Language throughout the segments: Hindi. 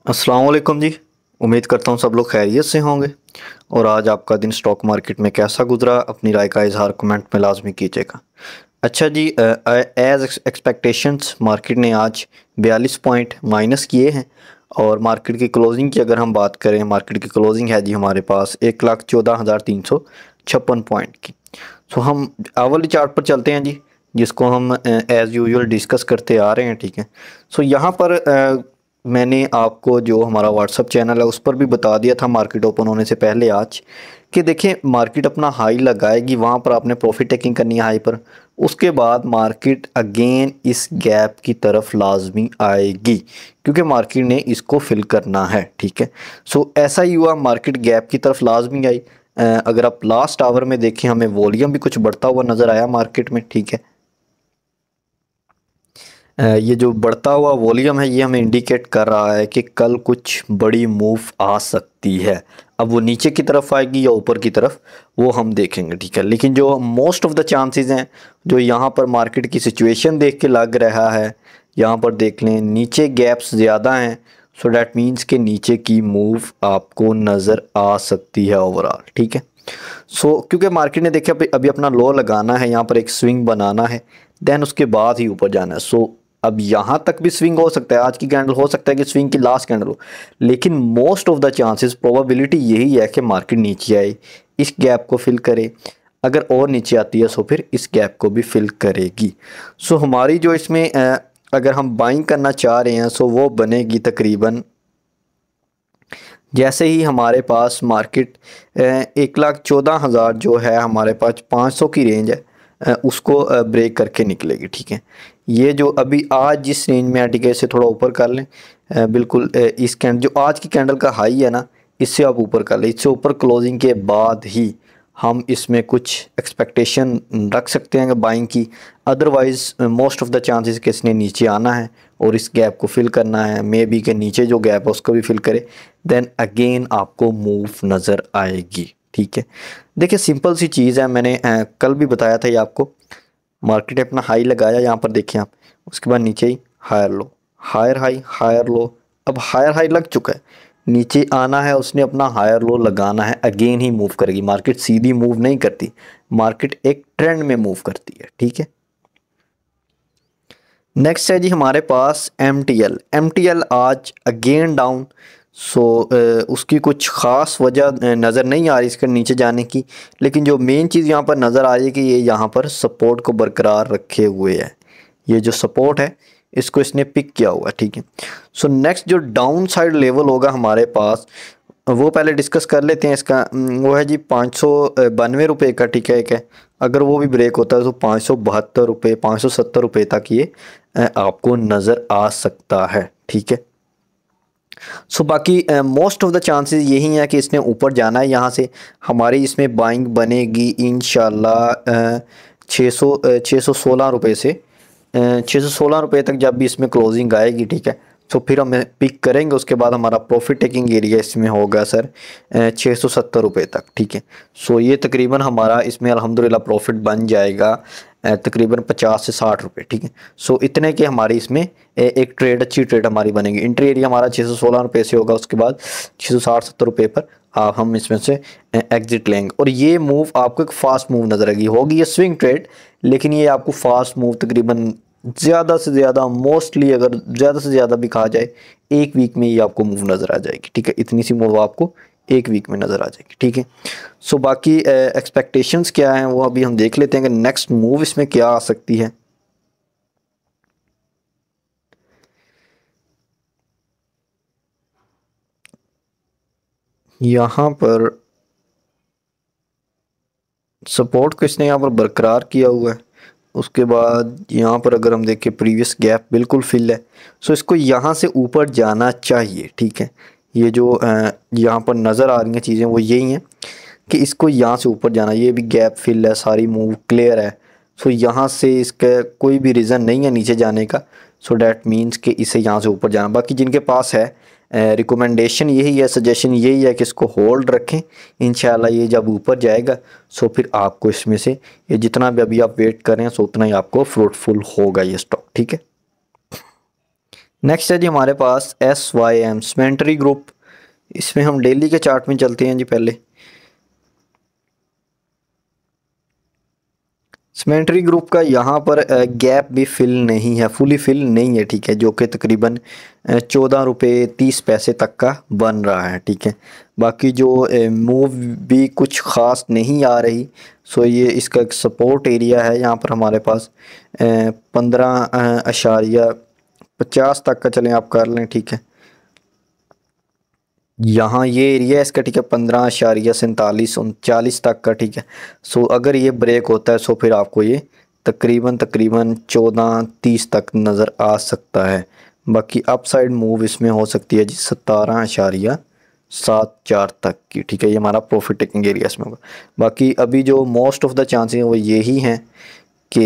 अस्सलाम वालेकुम जी। उम्मीद करता हूँ सब लोग खैरियत से होंगे। और आज आपका दिन स्टॉक मार्केट में कैसा गुजरा, अपनी राय का इजहार कमेंट में लाजमी कीजिएगा। अच्छा जी, एज एक्सपेक्टेशंस मार्केट ने आज 42 पॉइंट माइनस किए हैं। और मार्केट की क्लोजिंग की अगर हम बात करें, मार्केट की क्लोजिंग है जी हमारे पास 1,14,356 पॉइंट की। सो हम आवली चार्ट पर चलते हैं जी, जिसको हम एज़ यूजुअल डिस्कस करते आ रहे हैं। ठीक है। सो यहाँ पर मैंने आपको जो हमारा व्हाट्सअप चैनल है उस पर भी बता दिया था मार्केट ओपन होने से पहले आज, कि देखें मार्केट अपना हाई लगाएगी, वहाँ पर आपने प्रॉफिट टेकिंग करनी है हाई पर। उसके बाद मार्केट अगेन इस गैप की तरफ लाजमी आएगी, क्योंकि मार्केट ने इसको फिल करना है। ठीक है। सो ऐसा ही हुआ, मार्केट गैप की तरफ लाजमी आई। अगर आप लास्ट आवर में देखें, हमें वॉल्यूम भी कुछ बढ़ता हुआ नज़र आया मार्केट में। ठीक है। ये जो बढ़ता हुआ वॉल्यूम है, ये हमें इंडिकेट कर रहा है कि कल कुछ बड़ी मूव आ सकती है। अब वो नीचे की तरफ आएगी या ऊपर की तरफ, वो हम देखेंगे। ठीक है। लेकिन जो मोस्ट ऑफ द चांसेस हैं, जो यहाँ पर मार्केट की सिचुएशन देख के लग रहा है, यहाँ पर देख लें नीचे गैप्स ज़्यादा हैं। सो डैट मीन्स के नीचे की मूव आपको नज़र आ सकती है ओवरऑल। ठीक है। सो क्योंकि मार्केट ने देखिए अभी अभी अपना लो लगाना है, यहाँ पर एक स्विंग बनाना है, देन उसके बाद ही ऊपर जाना है। सो अब यहाँ तक भी स्विंग हो सकता है, आज की कैंडल हो सकता है कि स्विंग की लास्ट कैंडल हो, लेकिन most of the chances probability यही है कि मार्केट नीचे आए, इस गैप को फिल करे। अगर और नीचे आती है सो फिर इस गैप को भी फिल करेगी। सो हमारी जो इसमें अगर हम बाइंग करना चाह रहे हैं सो वो बनेगी तकरीबन जैसे ही हमारे पास मार्केट 1,14,000 जो है हमारे पास 500 की रेंज है, उसको ब्रेक करके निकलेगी। ठीक है। ये जो अभी आज जिस रेंज में है, ठीक है, इसे थोड़ा ऊपर कर लें। बिल्कुल इस कैंडल जो आज की कैंडल का हाई है ना, इससे आप ऊपर कर लें। इससे ऊपर क्लोजिंग के बाद ही हम इसमें कुछ एक्सपेक्टेशन रख सकते हैं बाइंग की। Otherwise most of the chances कि इसने नीचे आना है और इस गैप को फिल करना है, मे बी के नीचे जो गैप है उसको भी फिल करे, देन अगेन आपको मूव नज़र आएगी। ठीक है। देखिए सिंपल सी चीज़ है, मैंने कल भी बताया था ये आपको। मार्केट ने अपना हाई लगाया, यहाँ पर देखिए आप, उसके बाद नीचे ही higher low, higher high, higher low. अब हायर हाई लग चुका है, नीचे आना है, उसने अपना हायर लो लगाना है, अगेन ही मूव करेगी। मार्केट सीधी मूव नहीं करती, मार्केट एक ट्रेंड में मूव करती है। ठीक है। नेक्स्ट है जी हमारे पास एम टी एल आज अगेन डाउन। सो उसकी कुछ ख़ास वजह नज़र नहीं आ रही इसके नीचे जाने की, लेकिन जो मेन चीज़ यहाँ पर नज़र आ रही है कि ये यहाँ पर सपोर्ट को बरकरार रखे हुए है। ये जो सपोर्ट है इसको इसने पिक किया हुआ है। ठीक है। सो नेक्स्ट जो डाउन साइड लेवल होगा हमारे पास, वो पहले डिस्कस कर लेते हैं इसका। वो है जी 592 रुपये का। ठीक है। एक है, अगर वो भी ब्रेक होता है तो 572 रुपये, 570 रुपये तक ये आपको नज़र आ सकता है। ठीक है। सो बाकी मोस्ट ऑफ द चांसेस यही हैं कि इसने ऊपर जाना है। यहाँ से हमारी इसमें बाइंग बनेगी इंशाल्लाह 616 रुपये से 616 रुपये तक जब भी इसमें क्लोजिंग आएगी। ठीक है। तो फिर हम पिक करेंगे, उसके बाद हमारा प्रॉफिट टेकिंग एरिया इसमें होगा सर 670 रुपये तक। ठीक है। सो ये तकरीबन हमारा इसमें अल्हम्दुलिल्लाह प्रॉफिट बन जाएगा तकरीबन 50 से 60 रुपये। ठीक है। सो इतने के हमारी इसमें एक ट्रेड, अच्छी ट्रेड हमारी बनेगी। इंट्री एरिया हमारा 616 रुपये से होगा, उसके बाद 660-70 रुपये पर हम इसमें से एग्जिट लेंगे। और ये मूव आपको एक फास्ट मूव नज़र आएगी, होगी ये स्विंग ट्रेड, लेकिन ये आपको फास्ट मूव तकरीबन ज़्यादा से ज़्यादा, मोस्टली अगर ज़्यादा से ज़्यादा भी कहा जाए, एक वीक में ये आपको मूव नज़र आ जाएगी। ठीक है। इतनी सी मूव आपको एक वीक में नज़र आ जाएगी। ठीक है। सो बाकी एक्सपेक्टेशंस क्या हैं वो अभी हम देख लेते हैं कि नेक्स्ट मूव इसमें क्या आ सकती है। यहाँ पर सपोर्ट को इसने यहाँ पर बरकरार किया हुआ है। उसके बाद यहाँ पर अगर हम देखें प्रीवियस गैप बिल्कुल फिल है। सो इसको यहाँ से ऊपर जाना चाहिए। ठीक है। ये जो यहाँ पर नज़र आ रही हैं चीज़ें वो यही हैं कि इसको यहाँ से ऊपर जाना, ये भी गैप फिल है, सारी मूव क्लियर है। सो यहाँ से इसका कोई भी रीज़न नहीं है नीचे जाने का। सो डैट मीन्स कि इसे यहाँ से ऊपर जाना। बाकी जिनके पास है रिकमेंडेशन यही है, सजेशन यही है कि इसको होल्ड रखें। इंशाल्लाह ये जब ऊपर जाएगा सो फिर आपको इसमें से ये जितना भी अभी आप वेट कर रहे हैं सो उतना ही आपको फ्रूटफुल होगा ये स्टॉक। ठीक है। नेक्स्ट है जी हमारे पास SYM सीमेंट्री ग्रुप। इसमें हम डेली के चार्ट में चलते हैं जी। पहले सीमेंट्री ग्रुप का यहाँ पर गैप भी फिल नहीं है, फुली फिल नहीं है, ठीक है, जो कि तकरीबन 14 रुपये 30 पैसे तक का बन रहा है, ठीक है। बाकी जो मूव भी कुछ ख़ास नहीं आ रही। सो ये इसका एक सपोर्ट एरिया है यहाँ पर हमारे पास 15.50 तक का चलें आप कर लें, ठीक है। यहाँ ये एरिया है इसका, ठीक है, 15.47 39 तक का, ठीक है। सो अगर ये ब्रेक होता है सो फिर आपको ये तकरीबन तकरीबन 14.30 तक नज़र आ सकता है। बाकी अप साइड मूव इसमें हो सकती है जी 17.74 तक की, ठीक है। ये हमारा प्रॉफिट टेकिंग एरिया इसमें होगा। बाकी अभी जो मोस्ट ऑफ द चांसेस वो यही हैं कि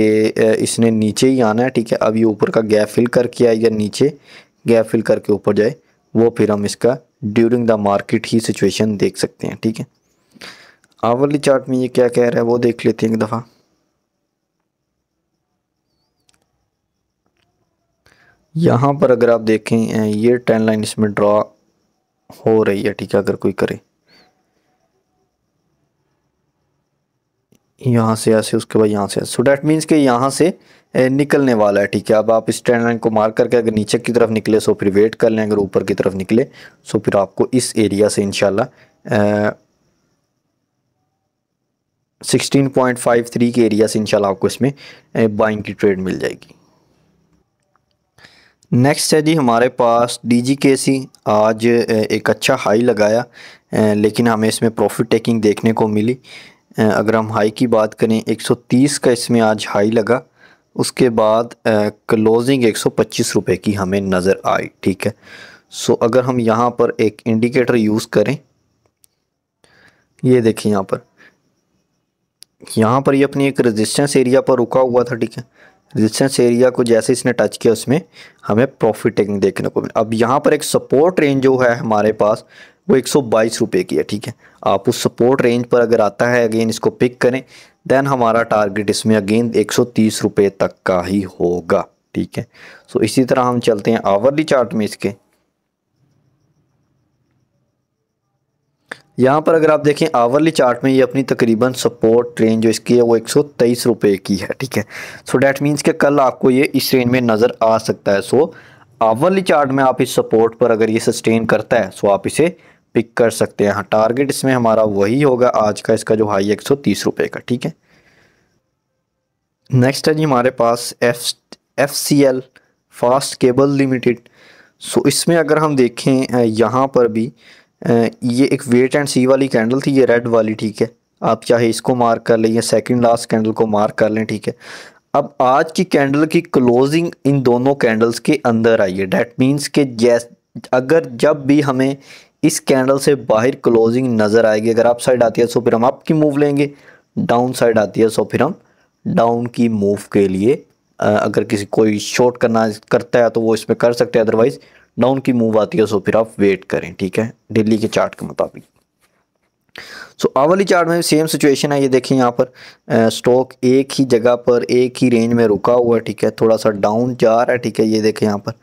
इसने नीचे ही आना है, ठीक है। अब ये ऊपर का गैप फिल करके आए या नीचे गैप फिल करके ऊपर जाए, वो फिर हम इसका during the market he situation देख सकते हैं, ठीक है। आवरली चार्ट में ये क्या कह रहा है वो देख लेते हैं एक दफ़ा। यहाँ पर अगर आप देखें ये ट्रेंड लाइन इसमें ड्रॉ हो रही है, ठीक है। अगर कोई करे यहाँ से ऐसे, उसके बाद यहाँ से, सो डैट मीन्स कि यहाँ से निकलने वाला है, ठीक है। अब आप इस ट्रेंड लाइन को मार्क करके अगर नीचे की तरफ निकले सो फिर वेट कर लें, अगर ऊपर की तरफ निकले सो फिर आपको इस एरिया से इंशाल्लाह 16.53 के एरिया से इंशाल्लाह आपको इसमें बाइंग की ट्रेड मिल जाएगी। नेक्स्ट है जी हमारे पास DGKC। आज एक अच्छा हाई लगाया, लेकिन हमें इसमें प्रॉफिट टेकिंग देखने को मिली। अगर हम हाई की बात करें 130 का इसमें आज हाई लगा, उसके बाद क्लोजिंग 125 रुपये की हमें नज़र आई, ठीक है। सो अगर हम यहाँ पर एक इंडिकेटर यूज़ करें, ये देखिए यहाँ पर ये अपनी एक रेजिस्टेंस एरिया पर रुका हुआ था, ठीक है। रेजिस्टेंस एरिया को जैसे इसने टच किया उसमें हमें प्रॉफिट टेकिंग देखने को मिला। अब यहाँ पर एक सपोर्ट रेंज जो है हमारे पास वो 122 रुपये की है, ठीक है। आप उस सपोर्ट रेंज पर अगर आता है अगेन इसको पिक करें, देन हमारा टारगेट इसमें अगेन 130 रुपये तक का ही होगा, ठीक है। सो इसी तरह हम चलते हैं आवरली चार्ट में इसके। यहाँ पर अगर आप देखें आवरली चार्ट में ये अपनी तकरीबन सपोर्ट रेंज जो इसकी है वो 123 रुपये की है, ठीक है। सो डैट मीन्स कि कल आपको ये इस रेंज में नज़र आ सकता है। सो आवरली चार्ट में आप इस सपोर्ट पर अगर ये सस्टेन करता है सो आप इसे पिक कर सकते हैं। हाँ, टारगेट इसमें हमारा वही होगा आज का, इसका जो हाई है 130 रुपये का, ठीक है। नेक्स्ट है जी हमारे पास FCL फास्ट केबल लिमिटेड। सो इसमें अगर हम देखें यहाँ पर भी ये एक वेट एंड सी वाली कैंडल थी, ये रेड वाली, ठीक है। आप चाहे इसको मार्क कर लें या सेकंड लास्ट कैंडल को मार्क कर लें, ठीक है। अब आज की कैंडल की क्लोजिंग इन दोनों कैंडल्स के अंदर आई है। डैट मीन्स के अगर जब भी हमें इस कैंडल से बाहर क्लोजिंग नज़र आएगी, अगर अप साइड आती है तो फिर हम अप की मूव लेंगे, डाउन साइड आती है तो फिर हम डाउन की मूव के लिए अगर किसी कोई शॉर्ट करता है तो वो इसमें कर सकते हैं, अदरवाइज डाउन की मूव आती है सो फिर आप वेट करें, ठीक है, डेली के चार्ट के मुताबिक। सो आवली चार्ट में सेम सिचुएशन है। ये देखें यहाँ पर स्टॉक एक ही जगह पर एक ही रेंज में रुका हुआ है, ठीक है। थोड़ा सा डाउन जा रहा है, ठीक है, ये देखें यहाँ पर।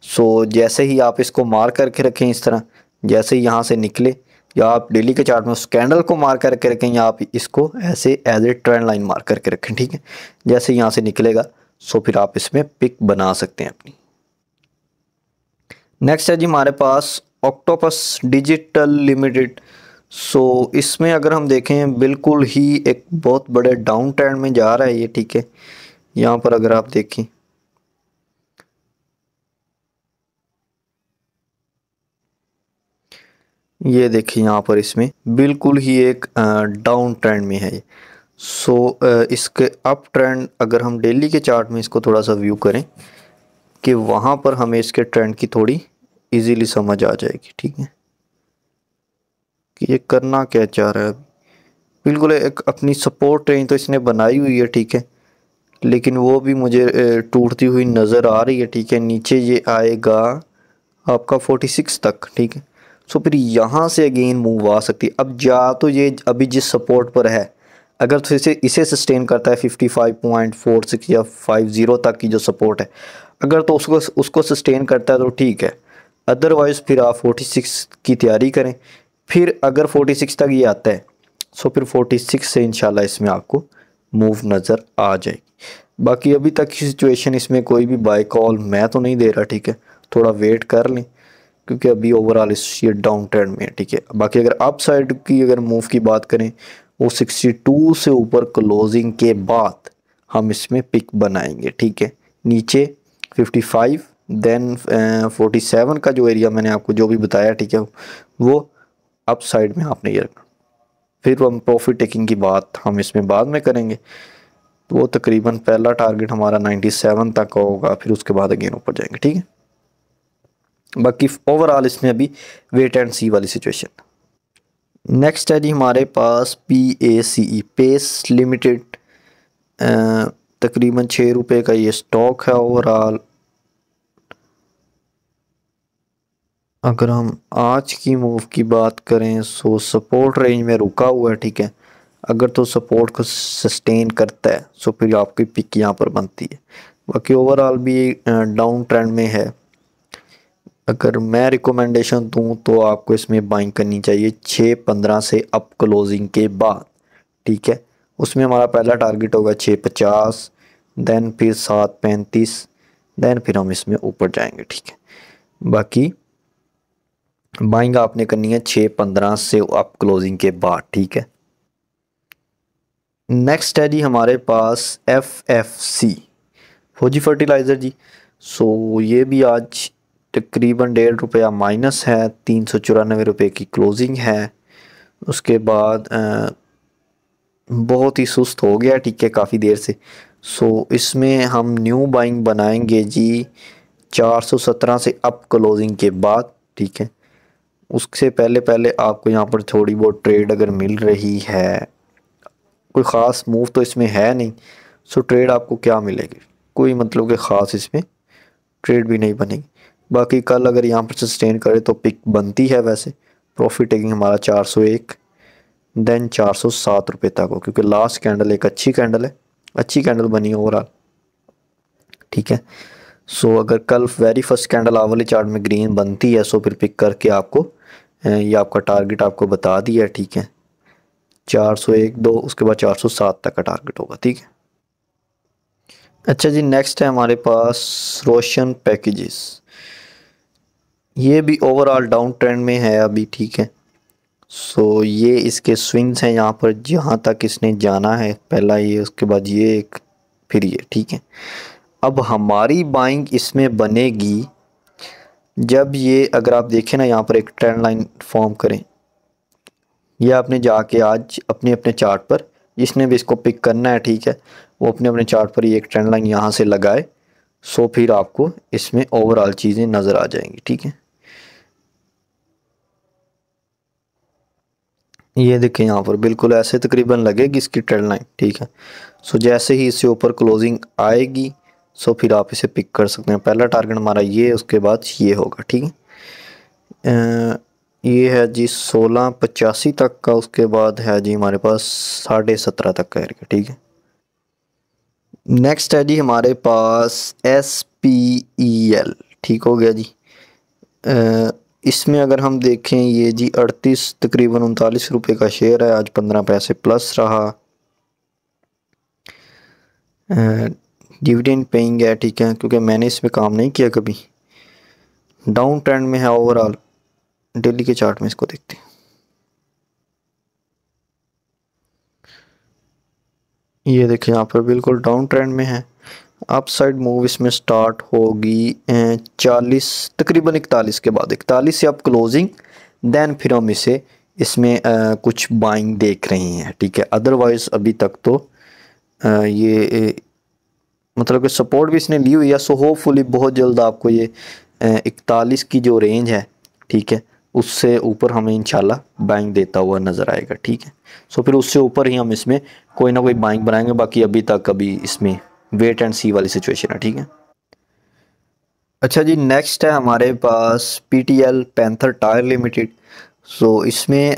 सो जैसे ही आप इसको मार्क करके रखें इस तरह, जैसे ही यहाँ से निकले, या आप डेली के चार्ट में उस कैंडल को मार्क करके रखें या आप इसको ऐसे as a trend line mark करके रखें, ठीक है। जैसे यहाँ से निकलेगा सो फिर आप इसमें पिक बना सकते हैं अपनी। नेक्स्ट है जी हमारे पास ऑक्टोपस डिजिटल लिमिटेड। सो इसमें अगर हम देखें बिल्कुल ही एक बहुत बड़े डाउन ट्रेंड में जा रहा है ये, ठीक है। यहाँ पर अगर आप देखें ये देखिए यहाँ पर इसमें बिल्कुल ही एक डाउन ट्रेंड में है ये। सो इसके अप ट्रेंड अगर हम डेली के चार्ट में इसको थोड़ा सा व्यू करें कि वहाँ पर हमें इसके ट्रेंड की थोड़ी इजीली समझ आ जाएगी, ठीक है, कि ये करना क्या चाह रहा है। बिल्कुल एक अपनी सपोर्ट रेंज तो इसने बनाई हुई है, ठीक है, लेकिन वो भी मुझे टूटती हुई नज़र आ रही है, ठीक है। नीचे ये आएगा आपका 46 तक, ठीक है। सो फिर यहाँ से अगेन मूव आ सकती है। अब जा तो ये अभी जिस सपोर्ट पर है, अगर तो इसे सस्टेन करता है 55.46 या 50 तक की जो सपोर्ट है, अगर तो उसको उसको सस्टेन करता है तो ठीक है, अदरवाइज़ फिर आप 46 की तैयारी करें। फिर अगर 46 तक ये आता है सो फिर 46 से इंशाल्लाह इसमें आपको मूव नज़र आ जाएगी। बाकी अभी तक की सिचुएशन इसमें कोई भी बाय कॉल मैं तो नहीं दे रहा, ठीक है, थोड़ा वेट कर लें क्योंकि अभी ओवरऑल इस ये डाउन ट्रेंड में है, ठीक है। बाकी अगर अप साइड की अगर मूव की बात करें वो 62 से ऊपर क्लोजिंग के बाद हम इसमें पिक बनाएंगे, ठीक है। नीचे 55 देन 47 का जो एरिया मैंने आपको जो भी बताया, ठीक है, वो अप साइड में आपने ये रखना। फिर हम प्रॉफिट टेकिंग की बात हम इसमें बाद में करेंगे, तो वो तकरीबन पहला टारगेट हमारा 97 तक होगा, फिर उसके बाद अगेन ऊपर जाएंगे, ठीक है। बाकी ओवरऑल इसमें अभी वेट एंड सी वाली सिचुएशन। नेक्स्ट है जी हमारे पास PACE पेस लिमिटेड, तकरीबन 6 रुपये का ये स्टॉक है ओवरऑल। अगर हम आज की मूव की बात करें सो सपोर्ट रेंज में रुका हुआ है, ठीक है। अगर तो सपोर्ट को सस्टेन करता है सो फिर आपकी पिक यहाँ पर बनती है। बाकी ओवरऑल भी डाउन ट्रेंड में है। अगर मैं रिकमेंडेशन दूं तो आपको इसमें बाइंग करनी चाहिए 6.15 से अप क्लोजिंग के बाद, ठीक है। उसमें हमारा पहला टारगेट होगा 6.50, देन फिर 7.35, देन फिर हम इसमें ऊपर जाएंगे, ठीक है। बाकी बाइंग आपने करनी है 6.15 से अप क्लोजिंग के बाद, ठीक है। नेक्स्ट है जी हमारे पास FFC फौजी फर्टिलाइज़र जी। सो ये भी आज तकरीबन 1.5 रुपया माइनस है, 394 रुपये की क्लोजिंग है। उसके बाद बहुत ही सुस्त हो गया, ठीक है, काफ़ी देर से। सो इसमें हम न्यू बाइंग बनाएंगे जी 417 से अप क्लोजिंग के बाद, ठीक है। उससे पहले पहले आपको यहाँ पर थोड़ी बहुत ट्रेड अगर मिल रही है, कोई ख़ास मूव तो इसमें है नहीं, सो ट्रेड आपको क्या मिलेगी, कोई मतलब कि ख़ास इसमें ट्रेड भी नहीं बनेगी। बाकी कल अगर यहाँ पर सस्टेन करे तो पिक बनती है। वैसे प्रॉफिट टेकिंग हमारा 401 देन 407 रुपये तक हो, क्योंकि लास्ट कैंडल एक अच्छी कैंडल है, अच्छी कैंडल बनी ओवरऑल, ठीक है। सो अगर कल वेरी फर्स्ट कैंडल आ वाले चार्ट में ग्रीन बनती है सो फिर पिक करके आपको ये आपका टारगेट आपको बता दिया, ठीक है। 401 2 उसके बाद 407 तक का टारगेट होगा, ठीक है। अच्छा जी नेक्स्ट है हमारे पास रोशन पैकेजेस। ये भी ओवरऑल डाउन ट्रेंड में है अभी, ठीक है। सो ये इसके स्विंग्स हैं, यहाँ पर जहाँ तक इसने जाना है, पहला ये, उसके बाद ये एक, फिर ये, ठीक है। अब हमारी बाइंग इसमें बनेगी जब ये, अगर आप देखें ना यहाँ पर एक ट्रेंड लाइन फॉर्म करें, ये आपने जाके आज अपने अपने चार्ट पर, जिसने भी इसको पिक करना है, ठीक है, वो अपने अपने चार्ट पर ये एक ट्रेंड लाइन यहाँ से लगाए, सो फिर आपको इसमें ओवरऑल चीज़ें नज़र आ जाएंगी, ठीक है। ये देखें यहाँ पर बिल्कुल ऐसे तकरीबन लगेगी इसकी ट्रेंड लाइन, ठीक है। सो जैसे ही इससे ऊपर क्लोजिंग आएगी सो फिर आप इसे पिक कर सकते हैं। पहला टारगेट हमारा ये, उसके बाद ये होगा, ठीक है। ये है जी 1685 तक का, उसके बाद है जी हमारे पास 17.5 तक का एरिया, ठीक है। नेक्स्ट है जी हमारे पास SPEL, ठीक हो गया जी। इसमें अगर हम देखें ये जी 38 तकरीबन 39 रुपये का शेयर है, आज 15 पैसे प्लस रहा। डिविडेंड पेइंग है, ठीक है, क्योंकि मैंने इसमें काम नहीं किया कभी। डाउन ट्रेंड में है ओवरऑल, डेली के चार्ट में इसको देखते हैं। ये देखिए यहाँ पर बिल्कुल डाउन ट्रेंड में है। अप साइड मूव इसमें स्टार्ट होगी 40 तकरीबन 41 के बाद, 41 से अप क्लोजिंग, देन फिर हम इसे इसमें कुछ बाइंग देख रहे हैं, ठीक है। अदरवाइज़ अभी तक तो ये मतलब कि सपोर्ट भी इसने ली हुई है। सो होपफुली बहुत जल्द आपको ये 41 की जो रेंज है, ठीक है, उससे ऊपर हमें इंशाल्लाह बाइंग देता हुआ नज़र आएगा, ठीक है। सो फिर उससे ऊपर ही हम इसमें कोई ना कोई बाइंग बनाएंगे। बाकी अभी तक अभी इसमें वेट एंड सी वाली सिचुएशन है, ठीक है। अच्छा जी नेक्स्ट है हमारे पास PTL पैंथर टायर लिमिटेड। सो इसमें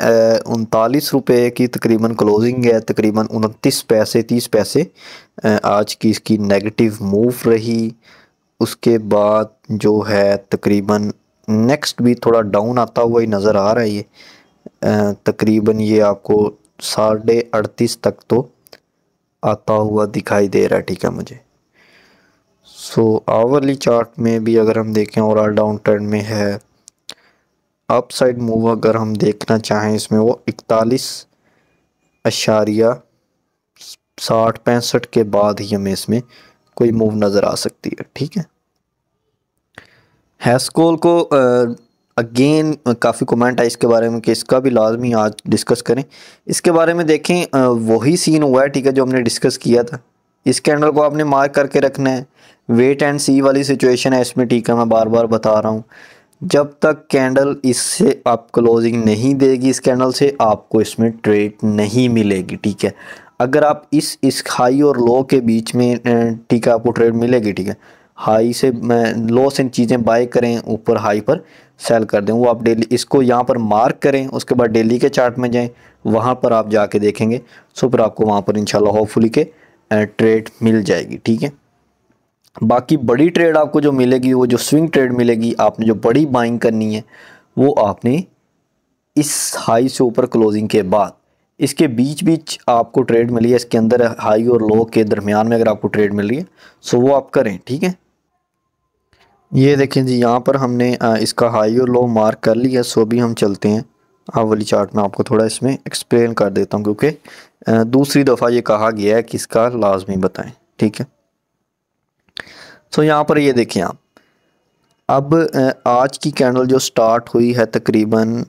39 रुपये की तकरीबन क्लोजिंग है, तकरीबन 29 पैसे 30 पैसे आज की इसकी नेगेटिव मूव रही। उसके बाद जो है तकरीबन नेक्स्ट भी थोड़ा डाउन आता हुआ ही नज़र आ रहा है ये। तकरीबन ये आपको 38.5 तक तो आता हुआ दिखाई दे रहा है, ठीक है मुझे। सो आवरली चार्ट में भी अगर हम देखें ओवरऑल डाउन ट्रेंड में है। अप साइड मूव अगर हम देखना चाहें इसमें वो 41.60-65 के बाद ही हमें इसमें कोई मूव नज़र आ सकती है, ठीक है। हैस्कोल को अगेन काफ़ी कमेंट है इसके बारे में कि इसका भी लाजमी आज डिस्कस करें। इसके बारे में देखें वही सीन हुआ है, ठीक है, जो हमने डिस्कस किया था। इस कैंडल को आपने मार्क करके रखना है। वेट एंड सी वाली सिचुएशन है इसमें, ठीक है, मैं बार बार बता रहा हूँ। जब तक कैंडल इससे आप क्लोजिंग नहीं देगी इस कैंडल से, आपको इसमें ट्रेड नहीं मिलेगी, ठीक है। अगर आप इस हाई और लो के बीच में, ठीक है, आपको ट्रेड मिलेगी, ठीक है। हाई से लो से चीज़ें बाय करें, ऊपर हाई पर सेल कर दें, वो आप डेली इसको यहाँ पर मार्क करें। उसके बाद डेली के चार्ट में जाएं, वहाँ पर आप जाके देखेंगे। सो फिर आपको वहाँ पर इंशाल्लाह होपफुली के ट्रेड मिल जाएगी, ठीक है। बाकी बड़ी ट्रेड आपको जो मिलेगी, वो जो स्विंग ट्रेड मिलेगी, आपने जो बड़ी बाइंग करनी है वो आपने इस हाई से ऊपर क्लोजिंग के बाद, इसके बीच बीच आपको ट्रेड मिली है, इसके अंदर हाई और लो के दरमियान में अगर आपको ट्रेड मिल रही है सो वो आप करें, ठीक है। ये देखें जी, यहाँ पर हमने इसका हाई और लो मार्क कर लिया। सो भी हम चलते हैं आप वाली चार्ट में, आपको थोड़ा इसमें एक्सप्लेन कर देता हूँ, क्योंकि दूसरी दफ़ा ये कहा गया है कि इसका लाजमी बताएं, ठीक है। सो यहाँ पर ये देखें आप, अब आज की कैंडल जो स्टार्ट हुई है तकरीबन,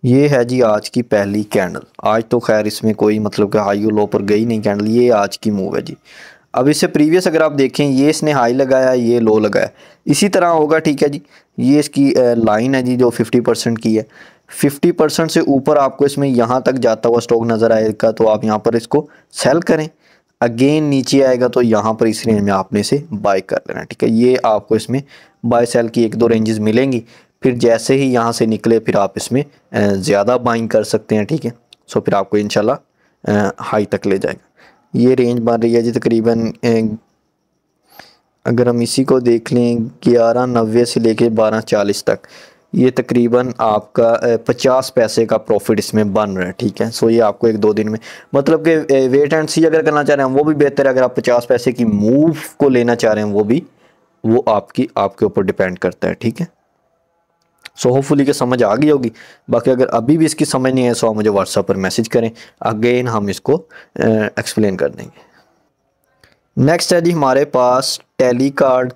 ये है जी आज की पहली कैंडल। आज तो खैर इसमें कोई मतलब कि हाई और लो पर गई नहीं कैंडल, ये आज की मूव है जी। अब इससे प्रीवियस अगर आप देखें, ये इसने हाई लगाया, ये लो लगाया, इसी तरह होगा, ठीक है जी। ये इसकी लाइन है जी जो 50% की है। 50% से ऊपर आपको इसमें यहाँ तक जाता हुआ स्टॉक नज़र आएगा, तो आप यहाँ पर इसको सेल करें। अगेन नीचे आएगा तो यहाँ पर इस रेंज में आपने इसे बाय कर लेना, ठीक है। ये आपको इसमें बाय सेल की 1-2 रेंजेस मिलेंगी। फिर जैसे ही यहाँ से निकले फिर आप इसमें ज़्यादा बाइंग कर सकते हैं, ठीक है। सो फिर आपको इंशाल्लाह हाई तक ले जाएगा। ये रेंज बन रही है जी तकरीबन, अगर हम इसी को देख लें 11.90 से लेके 12.40 तक, ये तकरीबन आपका 50 पैसे का प्रॉफिट इसमें बन रहा है, ठीक है। सो ये आपको 1-2 दिन में, मतलब कि वेट एंड सी अगर करना चाह रहे हैं वो भी बेहतर है। अगर आप 50 पैसे की मूव को लेना चाह रहे हैं वो आपके ऊपर डिपेंड करता है, ठीक है। सो होपफुली कि समझ आ गई होगी। बाकी अगर अभी भी इसकी समझ नहीं है सो आप मुझे व्हाट्सएप पर मैसेज करें, अगेन हम इसको एक्सप्लेन कर देंगे। नेक्स्ट है जी हमारे पास टैली कार्ड।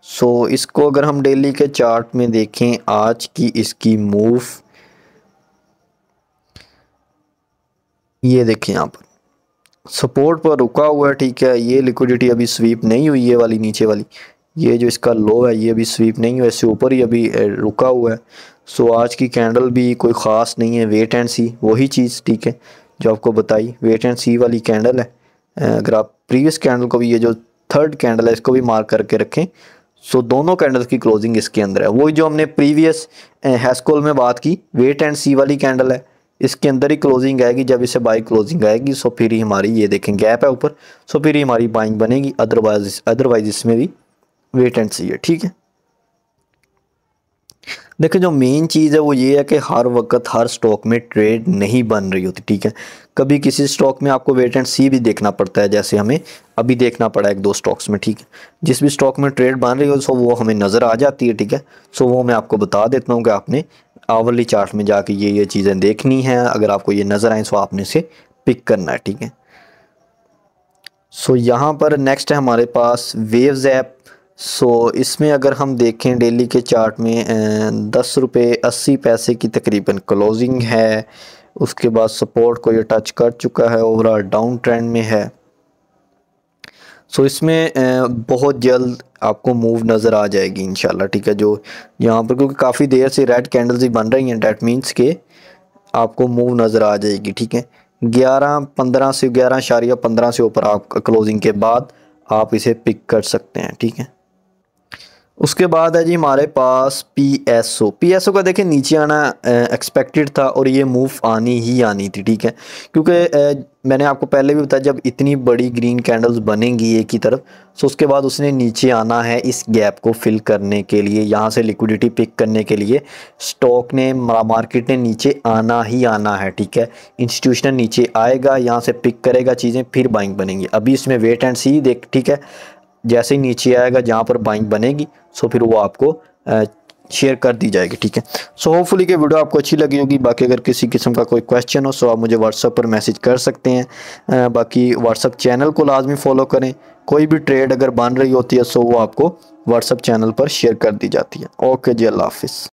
सो इसको अगर हम डेली के चार्ट में देखें, आज की इसकी मूव ये देखें, यहाँ पर सपोर्ट पर रुका हुआ है, ठीक है। ये लिक्विडिटी अभी स्वीप नहीं हुई, ये वाली नीचे वाली, ये जो इसका लो है ये अभी स्वीप नहीं हुआ, इससे ऊपर ही अभी रुका हुआ है। सो आज की कैंडल भी कोई ख़ास नहीं है, वेट एंड सी वही चीज़, ठीक है, जो आपको बताई, वेट एंड सी वाली कैंडल है। अगर आप प्रीवियस कैंडल को भी, ये जो थर्ड कैंडल है इसको भी मार्क करके रखें, सो दोनों कैंडल्स की क्लोजिंग इसके अंदर है। वही जो हमने प्रीवियस हैस्कोल में बात की, वेट एंड सी वाली कैंडल है, इसके अंदर ही क्लोजिंग आएगी। जब इसे बाई क्लोजिंग आएगी सो फिर ही हमारी, ये देखें गैप है ऊपर, सो फिर ही हमारी बाइंग बनेगी। अदरवाइज इसमें भी वेट एंड सी है, ठीक है। देखिए जो मेन चीज़ है वो ये है कि हर वक्त हर स्टॉक में ट्रेड नहीं बन रही होती, ठीक है। कभी किसी स्टॉक में आपको वेट एंड सी भी देखना पड़ता है, जैसे हमें अभी देखना पड़ा 1-2 स्टॉक्स में, ठीक है। जिस भी स्टॉक में ट्रेड बन रही हो सो वो हमें नज़र आ जाती है, ठीक है। सो वो मैं आपको बता देता हूँ कि आपने आवरली चार्ट में जाके ये चीज़ें देखनी हैं। अगर आपको ये नज़र आए सो आपने इसे पिक करना है, ठीक है। सो यहाँ पर नेक्स्ट है हमारे पास वेव्स ऐप। सो इसमें अगर हम देखें डेली के चार्ट में 10 रुपये 80 पैसे की तकरीबन क्लोजिंग है। उसके बाद सपोर्ट को ये टच कर चुका है, ओवरऑल डाउन ट्रेंड में है। सो इसमें बहुत जल्द आपको मूव नज़र आ जाएगी इंशाल्लाह, ठीक है। जो यहाँ पर क्योंकि काफ़ी देर से रेड कैंडल्स ही बन रही हैं, डैट मीन्स के आपको मूव नज़र आ जाएगी, ठीक है। 11.15 से 11.15 से ऊपर आप क्लोजिंग के बाद आप इसे पिक कर सकते हैं, ठीक है। उसके बाद है जी हमारे पास पी एस ओ का देखें नीचे आना एक्सपेक्टेड था और ये मूव आनी ही आनी थी, ठीक है, क्योंकि मैंने आपको पहले भी बताया जब इतनी बड़ी ग्रीन कैंडल्स बनेंगी एक ही तरफ, तो उसके बाद उसने नीचे आना है इस गैप को फिल करने के लिए, यहाँ से लिक्विडिटी पिक करने के लिए स्टॉक ने मार्केट ने नीचे आना ही आना है, ठीक है। इंस्टीट्यूशनल नीचे आएगा, यहाँ से पिक करेगा चीज़ें, फिर बाइंग बनेंगी। अभी इसमें वेट एंड सी देख, ठीक है। जैसे ही नीचे आएगा जहाँ पर बाइंग बनेगी सो फिर वो आपको शेयर कर दी जाएगी, ठीक है। सो होपफुली कि वीडियो आपको अच्छी लगी होगी। बाकी अगर किसी किस्म का कोई क्वेश्चन हो सो आप मुझे व्हाट्सएप पर मैसेज कर सकते हैं। बाकी व्हाट्सएप चैनल को लाजमी फॉलो करें। कोई भी ट्रेड अगर बन रही होती है सो वो आपको व्हाट्सएप चैनल पर शेयर कर दी जाती है। ओके जी, अल्लाह हाफिज़।